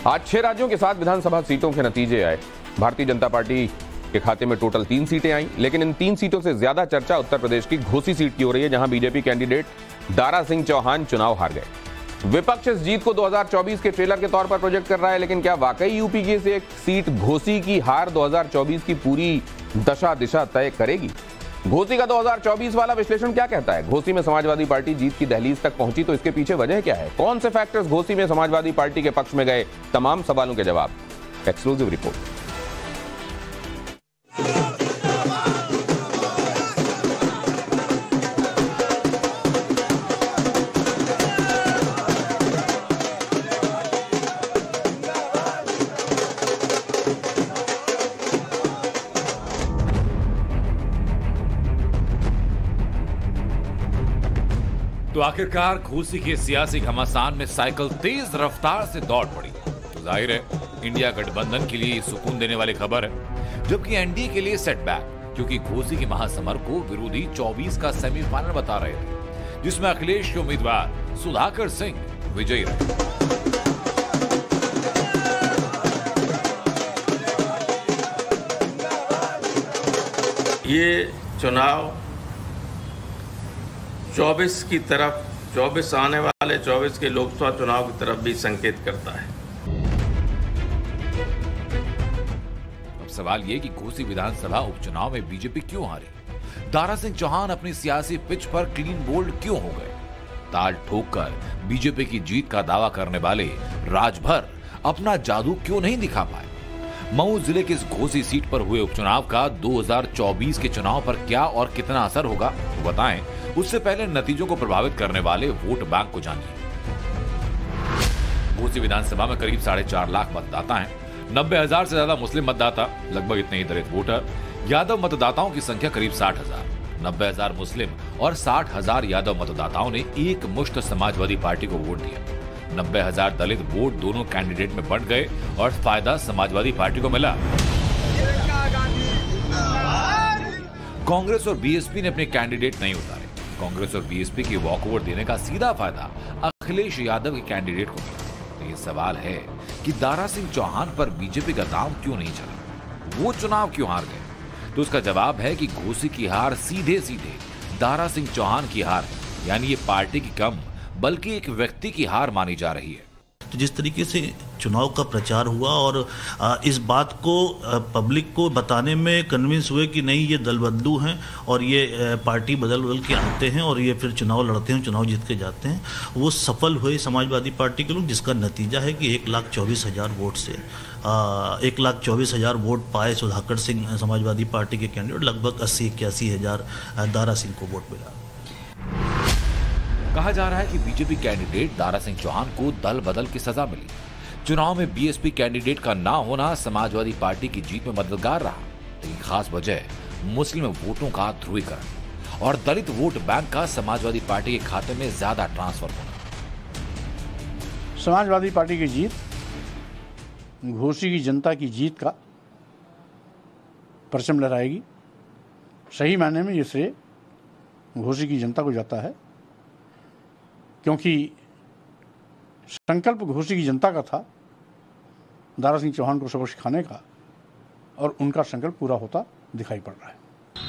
आज 6 राज्यों के साथ विधानसभा सीटों के नतीजे आए। भारतीय जनता पार्टी के खाते में टोटल 3 सीटें आई, लेकिन इन 3 सीटों से ज्यादा चर्चा उत्तर प्रदेश की घोसी सीट की हो रही है, जहां बीजेपी कैंडिडेट दारा सिंह चौहान चुनाव हार गए। विपक्ष इस जीत को 2024 के ट्रेलर के तौर पर प्रोजेक्ट कर रहा है, लेकिन क्या वाकई यूपी की से एक सीट घोसी की हार 2024 की पूरी दशा दिशा तय करेगी? घोसी का 2024 वाला विश्लेषण क्या कहता है? घोसी में समाजवादी पार्टी जीत की दहलीज तक पहुंची तो इसके पीछे वजह क्या है? कौन से फैक्टर्स घोसी में समाजवादी पार्टी के पक्ष में गए? तमाम सवालों के जवाब, एक्सक्लूसिव रिपोर्ट। तो आखिरकार घोसी के सियासी घमासान में साइकिल तेज रफ्तार से दौड़ पड़ी। तो जाहिर है इंडिया गठबंधन के लिए सुकून देने वाली खबर है, जबकि एनडीए के लिए सेटबैक, क्योंकि घोसी के महासमर को विरोधी 24 का सेमीफाइनल बता रहे थे, जिसमें अखिलेश के उम्मीदवार सुधाकर सिंह विजयी रहे। ये चुनाव 24 की तरफ, 24 आने वाले 24 के लोकसभा चुनाव की तरफ भी संकेत करता है। अब सवाल ये कि घोसी विधानसभा उपचुनाव में बीजेपी क्यों हारी? दारा सिंह चौहान अपनी सियासी पिच पर क्लीन बोल्ड क्यों हो गए? ताल ठोककर बीजेपी की जीत का दावा करने वाले राजभर अपना जादू क्यों नहीं दिखा पाए? मऊ जिले के इस घोसी सीट पर हुए उपचुनाव का 2024 के चुनाव पर क्या और कितना असर होगा, तो बताएं। उससे पहले नतीजों को प्रभावित करने वाले वोट बैंक को जानिए। घोसी विधानसभा में करीब 4.5 लाख मतदाता हैं। 90,000 से ज्यादा मुस्लिम मतदाता, लगभग इतने ही दलित वोटर। यादव मतदाताओं की संख्या करीब 60,000। 90,000 मुस्लिम और 60,000 यादव मतदाताओं ने एक मुश्त समाजवादी पार्टी को वोट दिया। 90,000 दलित वोट दोनों कैंडिडेट में बंट गए और फायदा समाजवादी पार्टी को मिला। कांग्रेस और बीएसपी ने अपने कैंडिडेट नहीं उतारे। कांग्रेस और बीएसपी के वॉकओवर देने का सीधा फायदा अखिलेश यादव के कैंडिडेट को मिला। तो ये सवाल है कि दारा सिंह चौहान पर बीजेपी का दांव क्यों नहीं चला? वो चुनाव क्यों हार गए? तो उसका जवाब है कि घोसी की हार सीधे सीधे दारा सिंह चौहान की हार है, यानी ये पार्टी की कम बल्कि एक व्यक्ति की हार मानी जा रही है। तो जिस तरीके से चुनाव का प्रचार हुआ और इस बात को पब्लिक को बताने में कन्विंस हुए कि नहीं, ये दल बदलू हैं और ये पार्टी बदल के आते हैं और ये फिर चुनाव लड़ते हैं, चुनाव जीत के जाते हैं, वो सफल हुए समाजवादी पार्टी के लोग, जिसका नतीजा है कि 1,24,000 वोट से 1,24,000 वोट पाए सुधाकर सिंह समाजवादी पार्टी के कैंडिडेट। लगभग 80-81,000 दारा सिंह को वोट मिला। कहा जा रहा है कि बीजेपी कैंडिडेट दारा सिंह चौहान को दल बदल की सजा मिली। चुनाव में बीएसपी कैंडिडेट का ना होना समाजवादी पार्टी की जीत में मददगार रहा, लेकिन खास वजह मुस्लिम वोटों का ध्रुवीकरण और दलित वोट बैंक का समाजवादी पार्टी के खाते में ज्यादा ट्रांसफर होना। समाजवादी पार्टी की जीत घोसी की जनता की जीत का परचम लहराएगी। सही मायने में ये श्रेय घोसी की जनता को जाता है, क्योंकि संकल्प घोसी की जनता का था दारा सिंह चौहान को सबक सिखाने का, और उनका संकल्प पूरा होता दिखाई पड़ रहा है।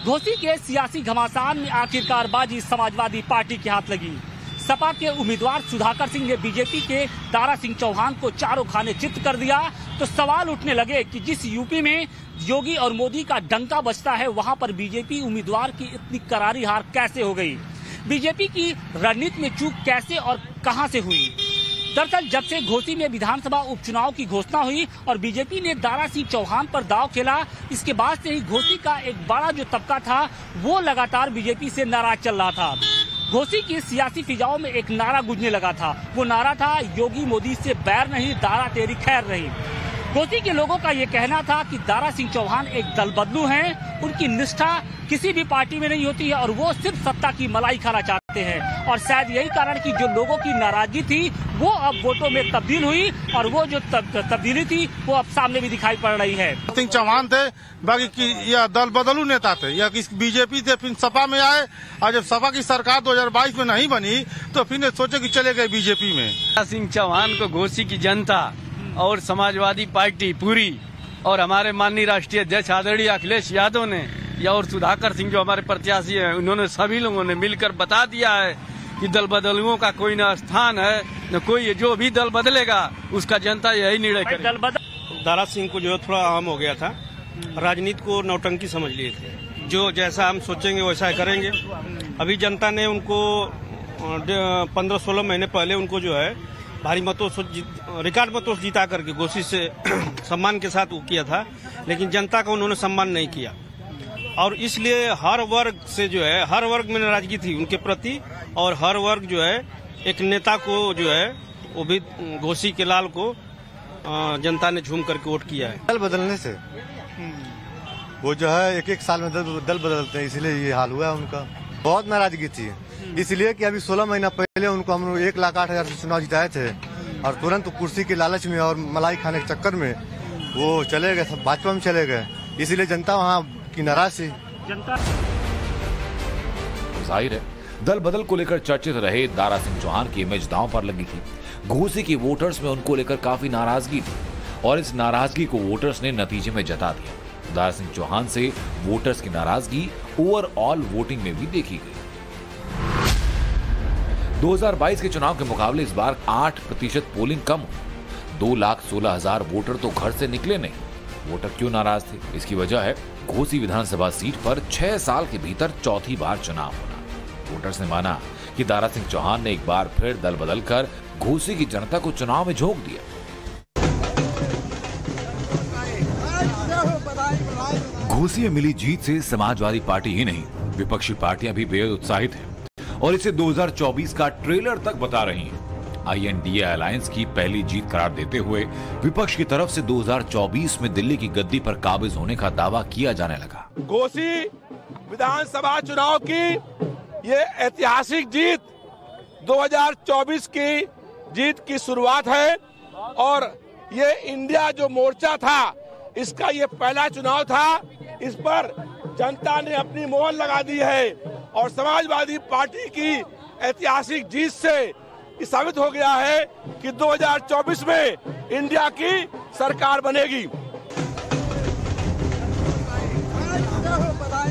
घोसी के सियासी घमासान में आखिरकार बाजी समाजवादी पार्टी के हाथ लगी। सपा के उम्मीदवार सुधाकर सिंह ने बीजेपी के दारा सिंह चौहान को चारों खाने चित्त कर दिया। तो सवाल उठने लगे कि जिस यूपी में योगी और मोदी का डंका बजता है, वहां पर बीजेपी उम्मीदवार की इतनी करारी हार कैसे हो गई? बीजेपी की रणनीति में चूक कैसे और कहां से हुई? दरअसल जब से घोसी में विधानसभा उपचुनाव की घोषणा हुई और बीजेपी ने दारा सिंह चौहान पर दांव खेला, इसके बाद से ही घोसी का एक बड़ा जो तबका था वो लगातार बीजेपी से नाराज चल रहा था। घोसी की सियासी फिजाओं में एक नारा गूंजने लगा था। वो नारा था, योगी मोदी से बैर नहीं, दारा तेरी खैर नहीं। घोसी के लोगों का ये कहना था कि दारा सिंह चौहान एक दल बदलू हैं, उनकी निष्ठा किसी भी पार्टी में नहीं होती है और वो सिर्फ सत्ता की मलाई खाना चाहते हैं। और शायद यही कारण कि जो लोगों की नाराजगी थी वो अब वोटों में तब्दील हुई और वो जो तब्दीली थी वो अब सामने भी दिखाई पड़ रही है। सिंह चौहान थे, बाकी यह दल बदलू नेता थे, या बीजेपी थे, फिर सपा में आए और जब सपा की सरकार 2022 में नहीं बनी तो फिर सोचे कि चले गए बीजेपी में। सिंह चौहान को घोसी की जनता और समाजवादी पार्टी पूरी और हमारे माननीय राष्ट्रीय अध्यक्ष आदरणीय अखिलेश यादव ने या और सुधाकर सिंह जो हमारे प्रत्याशी हैं, उन्होंने सभी लोगों ने मिलकर बता दिया है कि दल बदलुओं का कोई न स्थान है न कोई, जो भी दल बदलेगा उसका जनता यही निर्णय करेगी। दारा सिंह को जो है थोड़ा आम हो गया था, राजनीति को नौटंकी समझ लिए थे, जो जैसा हम सोचेंगे वैसा करेंगे। अभी जनता ने उनको 15-16 महीने पहले उनको जो है भारी मतों से रिकॉर्ड मतों से जीता करके घोषी से सम्मान के साथ वो किया था, लेकिन जनता का उन्होंने सम्मान नहीं किया और इसलिए हर वर्ग से जो है हर वर्ग में नाराजगी थी उनके प्रति और हर वर्ग जो है एक नेता को जो है वो भी घोषी के लाल को जनता ने झूम करके वोट किया है। दल बदलने से वो जो है एक साल में दल बदलते हैं, इसलिए ये हाल हुआ है उनका। बहुत नाराजगी थी इसलिए कि अभी 16 महीना पहले उनको हम 1,08,000 से चुनाव जिताए थे और तुरंत कुर्सी के लालच में और मलाई खाने के चक्कर में वो चले गए, भाजपा में चले गए, इसलिए जनता वहाँ की नाराज थी। जाहिर है दल बदल को लेकर चर्चित रहे दारा सिंह चौहान की इमेज दांव पर लगी थी। घोसी के वोटर्स में उनको लेकर काफी नाराजगी थी और इस नाराजगी को वोटर्स ने नतीजे में जता दिया। दारा सिंह चौहान से वोटर्स की नाराजगी ओवरऑल वोटिंग में भी देखी गई। 2022 के चुनाव के मुकाबले इस बार 8% पोलिंग कम हुई। 2,16,000 वोटर तो घर से निकले नहीं। वोटर क्यों नाराज थे? इसकी वजह है घोसी विधानसभा सीट पर 6 साल के भीतर चौथी बार चुनाव होना। वोटर्स ने माना कि दारा सिंह चौहान ने एक बार फिर दल बदल कर घोसी की जनता को चुनाव में झोंक दिया। घोसी में मिली जीत से समाजवादी पार्टी ही नहीं, विपक्षी पार्टियां भी बेहद उत्साहित हैं और इसे 2024 का ट्रेलर तक बता रही हैं। INDA अलायंस की पहली जीत करार देते हुए विपक्ष की तरफ से 2024 में दिल्ली की गद्दी पर काबिज होने का दावा किया जाने लगा। घोसी विधानसभा चुनाव की ये ऐतिहासिक जीत 2024 की जीत की शुरुआत है और ये इंडिया जो मोर्चा था इसका ये पहला चुनाव था। इस पर जनता ने अपनी मोहर लगा दी है और समाजवादी पार्टी की ऐतिहासिक जीत से ये साबित हो गया है कि 2024 में इंडिया की सरकार बनेगी।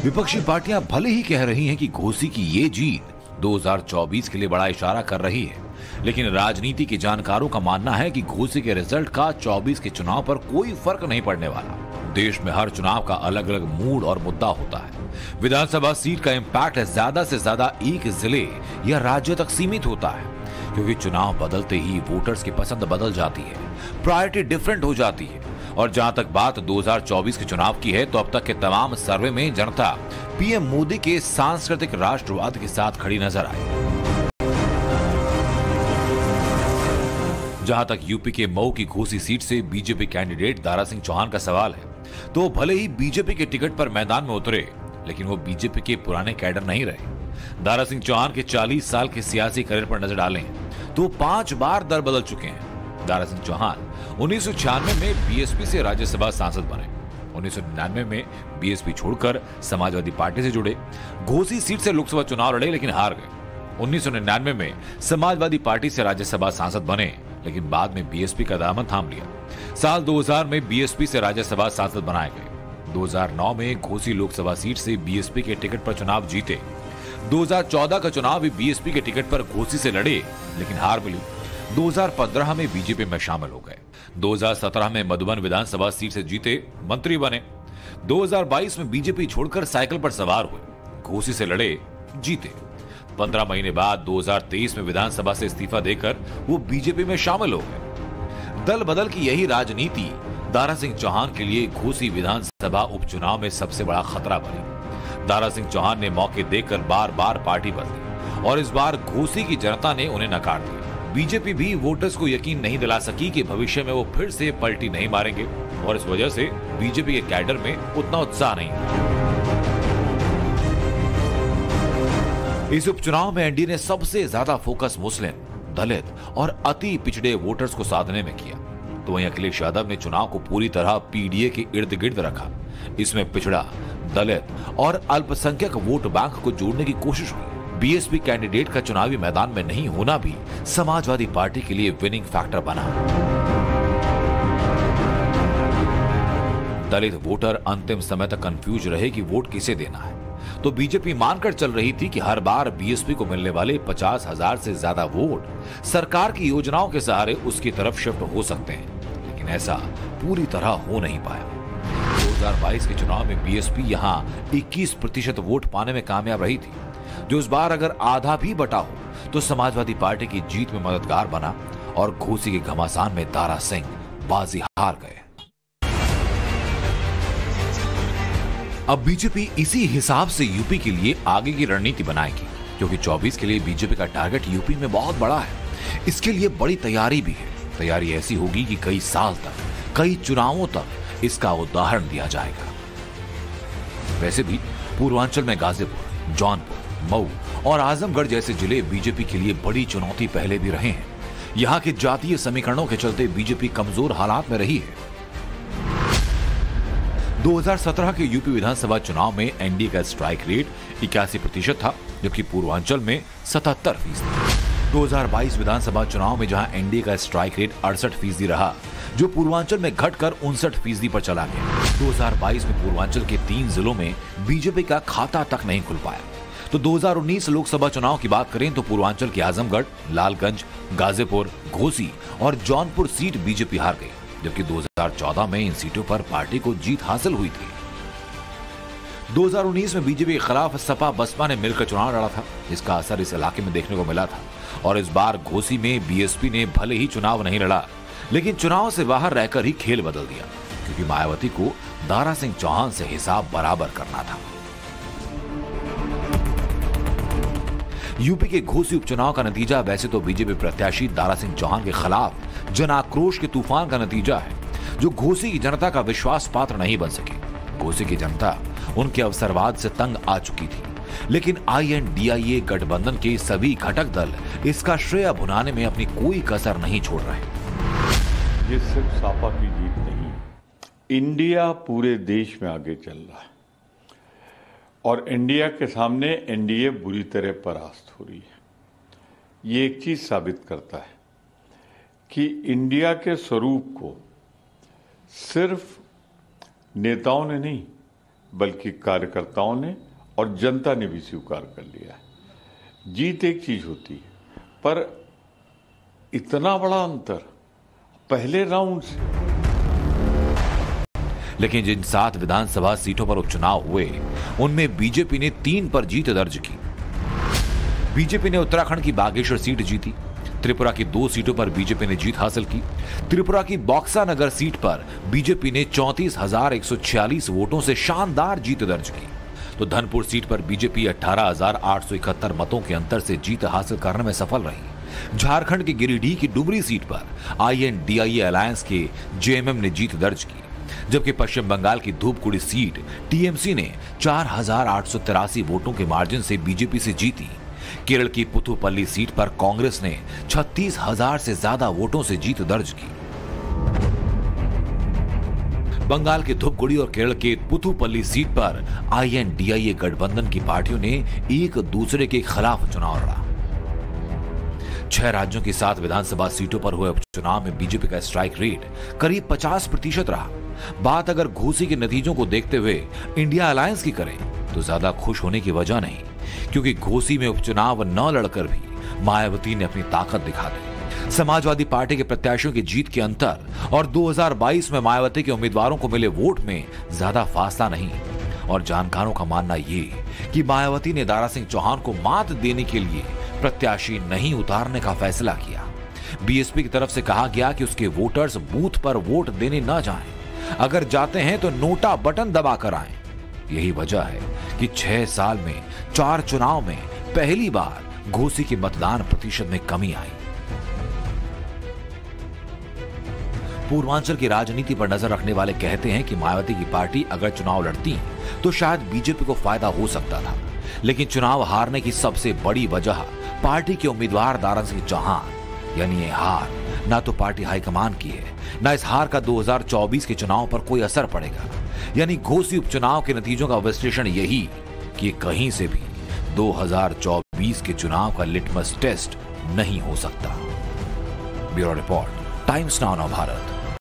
विपक्षी पार्टियां भले ही कह रही हैं कि घोसी की ये जीत 2024 के लिए बड़ा इशारा कर रही है, लेकिन राजनीति के जानकारों का मानना है कि घोसी के रिजल्ट का 24 के चुनाव पर कोई फर्क नहीं पड़ने वाला। देश में हर चुनाव का अलग अलग मूड और मुद्दा होता है। विधानसभा सीट का इम्पैक्ट ज्यादा से ज्यादा एक जिले या राज्य तक सीमित होता है, क्योंकि चुनाव बदलते ही वोटर्स की पसंद बदल जाती है, प्रायोरिटी डिफरेंट हो जाती है। और जहां तक बात 2024 के चुनाव की है, तो अब तक के तमाम सर्वे में जनता पीएम मोदी के सांस्कृतिक राष्ट्रवाद के साथ खड़ी नजर आई। जहां तक यूपी के मऊ की घोसी सीट से बीजेपी कैंडिडेट दारा सिंह चौहान का सवाल है, तो भले ही बीजेपी के टिकट पर मैदान में उतरे, लेकिन वो बीजेपी के पुराने कैडर नहीं रहे। दारा सिंह चौहान के 40 साल के सियासी करियर पर नजर डालें तो 5 बार दल बदल चुके हैं। दारा सिंह चौहान 1996 में बीएसपी से राज्यसभा सांसद बने, 1999 में बीएसपी छोड़कर समाजवादी पार्टी से जुड़े, घोसी सीट से लोकसभा चुनाव लड़े लेकिन हार गए। 1999 में समाजवादी पार्टी से राज्यसभा सांसद बने, लेकिन बाद में बीएसपी का दामन थाम लिया। साल 2000 में बीएसपी से राज्यसभा सांसद बनाए गए। 2009 में घोसी लोकसभा सीट से बीएसपी के टिकट पर चुनाव जीते। 2014 का चुनाव भी बीएसपी के टिकट पर घोसी से लड़े, लेकिन हार मिली। 2015 में बीजेपी में शामिल हो गए। 2017 में मधुबन विधानसभा सीट से जीते, मंत्री बने। 2022 में बीजेपी छोड़कर साइकिल पर सवार हुए, घोसी से लड़े, जीते। 15 महीने बाद 2023 में विधानसभा से इस्तीफा देकर वो बीजेपी में शामिल हो गए। दल बदल की यही राजनीति दारा सिंह चौहान के लिए घोसी विधानसभा उपचुनाव में सबसे बड़ा खतरा बनी। दारा सिंह चौहान ने मौके देकर बार बार पार्टी बदली और इस बार घोसी की जनता ने उन्हें नकार दिया। बीजेपी भी वोटर्स को यकीन नहीं दिला सकी कि भविष्य में वो फिर से पलटी नहीं मारेंगे और इस वजह से बीजेपी के कैडर में उतना उत्साह नहीं है। इस उपचुनाव में एनडीए ने सबसे ज्यादा फोकस मुस्लिम, दलित और अति पिछड़े वोटर्स को साधने में किया, तो वहीं अखिलेश यादव ने चुनाव को पूरी तरह पीडीए के इर्द गिर्द रखा। इसमें पिछड़ा, दलित और अल्पसंख्यक वोट बैंक को जोड़ने की कोशिश हुई। बीएसपी कैंडिडेट का चुनावी मैदान में नहीं होना भी समाजवादी पार्टी के लिए विनिंग फैक्टर बना। दलित वोटर अंतिम समय तक कंफ्यूज रहे कि वोट किसे देना है, तो बीजेपी मानकर चल रही थी कि हर बार बीएसपी को मिलने वाले 50,000 से ज्यादा वोट सरकार की योजनाओं के सहारे उसकी तरफ शिफ्ट हो सकते हैं, लेकिन ऐसा पूरी तरह हो नहीं पाया। 2022 के चुनाव में बीएसपी यहां 21% वोट पाने में कामयाब रही थी, जो इस बार अगर आधा भी बटा हो तो समाजवादी पार्टी की जीत में मददगार बना और घोसी के घमासान में दारा सिंह बाजी हार गए। अब बीजेपी इसी हिसाब से यूपी के लिए आगे की रणनीति बनाएगी, क्योंकि 24 के लिए बीजेपी का टारगेट यूपी में बहुत बड़ा है। इसके लिए बड़ी तैयारी भी है। तैयारी ऐसी होगी कि कई साल तक, कई चुनावों तक इसका उदाहरण दिया जाएगा। वैसे भी पूर्वांचल में गाजीपुर, जौनपुर, मऊ और आजमगढ़ जैसे जिले बीजेपी के लिए बड़ी चुनौती पहले भी रहे हैं। यहां के जातीय समीकरणों के चलते बीजेपी कमजोर हालात में रही है। 2017 के यूपी विधानसभा चुनाव में एनडीए का स्ट्राइक रेट 81% था, जबकि पूर्वांचल में 77%। 2022 विधानसभा चुनाव में जहां एनडीए का स्ट्राइक रेट 68% रहा, जो पूर्वांचल में घटकर 59% पर चला गया। 2022 में पूर्वांचल के 3 जिलों में बीजेपी का खाता तक नहीं खुल पाया। तो 2019 लोकसभा चुनाव की बात करें तो पूर्वांचल के आजमगढ़, लालगंज, गाजीपुर, घोसी और जौनपुर सीट बीजेपी हार गई, जबकि 2014 में इन सीटों पर पार्टी को जीत हासिल हुई थी। 2019 में बीजेपी के खिलाफ सपा बसपा ने मिलकर चुनाव लड़ा था। इसका असर इस इलाके में देखने को मिला था और इस बार घोसी में बीएसपी ने भले ही चुनाव नहीं लड़ा, लेकिन चुनाव से बाहर रहकर ही खेल बदल दिया, क्योंकि मायावती को दारा सिंह चौहान से हिसाब बराबर करना था। यूपी के घोसी उपचुनाव का नतीजा वैसे तो बीजेपी प्रत्याशी दारा सिंह चौहान के खिलाफ जन आक्रोश के तूफान का नतीजा है, जो घोसी की जनता का विश्वास पात्र नहीं बन सके। घोसी की जनता उनके अवसरवाद से तंग आ चुकी थी, लेकिन INDIA गठबंधन के सभी घटक दल इसका श्रेय भुनाने में अपनी कोई कसर नहीं छोड़ रहे। ये सिर्फ सपा की जीत नहीं, इंडिया पूरे देश में आगे चल रहा है और इंडिया के सामने एनडीए बुरी तरह परास्त हो रही है। ये एक चीज साबित करता है कि इंडिया के स्वरूप को सिर्फ नेताओं ने नहीं, बल्कि कार्यकर्ताओं ने और जनता ने भी स्वीकार कर लिया है। जीत एक चीज होती है, पर इतना बड़ा अंतर पहले राउंड से। लेकिन जिन 7 विधानसभा सीटों पर उपचुनाव हुए, उनमें बीजेपी ने 3 पर जीत दर्ज की। बीजेपी ने उत्तराखंड की बागेश्वर सीट जीती। त्रिपुरा की 2 सीटों पर बीजेपी ने जीत हासिल की। त्रिपुरा की बॉक्सा नगर सीट पर बीजेपी ने 34,146 वोटों से शानदार जीत दर्ज की। तो धनपुर सीट पर बीजेपी 18,871 मतों के अंतर से जीत हासिल करने में सफल रही। झारखंड के गिरिडीह की डुमरी सीट पर INDIA अलायंस के JMM ने जीत दर्ज की, जबकि पश्चिम बंगाल की धूपगुड़ी सीट TMC ने 4,883 वोटों के मार्जिन से बीजेपी से जीती। केरल की पुथुपल्ली सीट पर कांग्रेस ने 36,000 से ज्यादा वोटों से जीत दर्ज की। बंगाल के धूपगुड़ी और केरल के पुथुपल्ली सीट पर INDIA गठबंधन की पार्टियों ने एक दूसरे के खिलाफ चुनाव लड़ा। 6 राज्यों की 7 विधानसभा सीटों पर हुए उपचुनाव में बीजेपी का स्ट्राइक रेट करीब 50% रहा। बात अगर घोसी के नतीजों को देखते हुए इंडिया अलायंस की करें तो ज्यादा खुश होने की वजह नहीं, क्योंकि घोसी में उपचुनाव न लड़कर भी मायावती ने अपनी ताकत दिखा दी। समाजवादी पार्टी के प्रत्याशियों की जीत के अंतर और 2022 में मायावती के उम्मीदवारों को मिले वोट में ज्यादा फासला नहीं, और जानकारों का मानना ये कि मायावती ने दारा सिंह चौहान को मात देने के लिए प्रत्याशी नहीं उतारने का फैसला किया। बीएसपी की तरफ से कहा गया कि उसके वोटर्स बूथ पर वोट देने न जाएं, अगर जाते हैं तो नोटा बटन दबाकर आएं। यही वजह है कि 6 साल में 4 चुनाव में पहली बार घोसी के मतदान प्रतिशत में कमी आई। पूर्वांचल की राजनीति पर नजर रखने वाले कहते हैं कि मायावती की पार्टी अगर चुनाव लड़ती तो शायद बीजेपी को फायदा हो सकता था, लेकिन चुनाव हारने की सबसे बड़ी वजह पार्टी के उम्मीदवार दारा सिंह चौहान, यानी ये हार ना तो पार्टी हाईकमान की है, ना इस हार का 2024 के चुनाव पर कोई असर पड़ेगा। यानी घोसी उपचुनाव के नतीजों का विश्लेषण यही कि कहीं से भी 2024 के चुनाव का लिटमस टेस्ट नहीं हो सकता। Bureau report, times now Bharat.